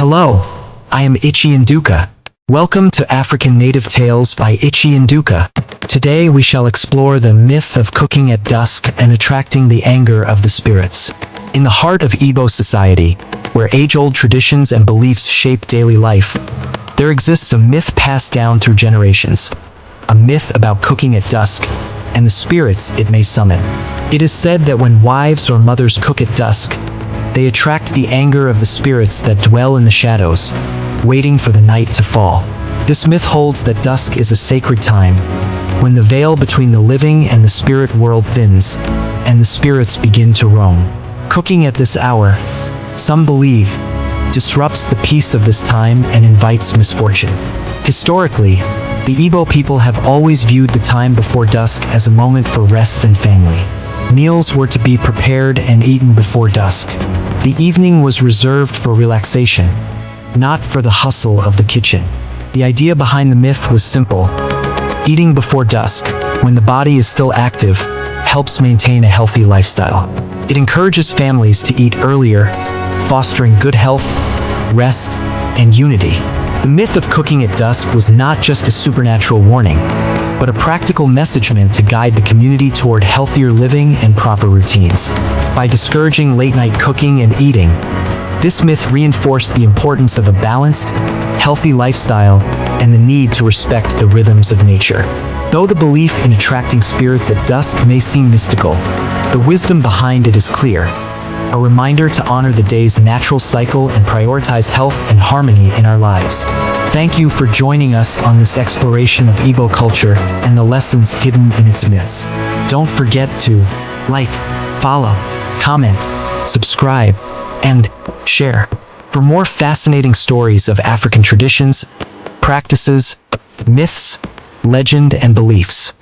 Hello, I am Ichi Nduka. Welcome to African Native Tales by Ichi Nduka. Today we shall explore the myth of cooking at dusk and attracting the anger of the spirits. In the heart of Igbo society, where age-old traditions and beliefs shape daily life, there exists a myth passed down through generations. A myth about cooking at dusk and the spirits it may summon. It is said that when wives or mothers cook at dusk, they attract the anger of the spirits that dwell in the shadows, waiting for the night to fall. This myth holds that dusk is a sacred time, when the veil between the living and the spirit world thins, and the spirits begin to roam. Cooking at this hour, some believe, disrupts the peace of this time and invites misfortune. Historically, the Igbo people have always viewed the time before dusk as a moment for rest and family. Meals were to be prepared and eaten before dusk. The evening was reserved for relaxation, not for the hustle of the kitchen. The idea behind the myth was simple. Eating before dusk, when the body is still active, helps maintain a healthy lifestyle. It encourages families to eat earlier, fostering good health, rest, and unity. The myth of cooking at dusk was not just a supernatural warning, but a practical message meant to guide the community toward healthier living and proper routines. By discouraging late-night cooking and eating, this myth reinforced the importance of a balanced, healthy lifestyle and the need to respect the rhythms of nature. Though the belief in attracting spirits at dusk may seem mystical, the wisdom behind it is clear. A reminder to honor the day's natural cycle and prioritize health and harmony in our lives. Thank you for joining us on this exploration of Igbo culture and the lessons hidden in its myths. Don't forget to like, follow, comment, subscribe, and share for more fascinating stories of African traditions, practices, myths, legend, and beliefs.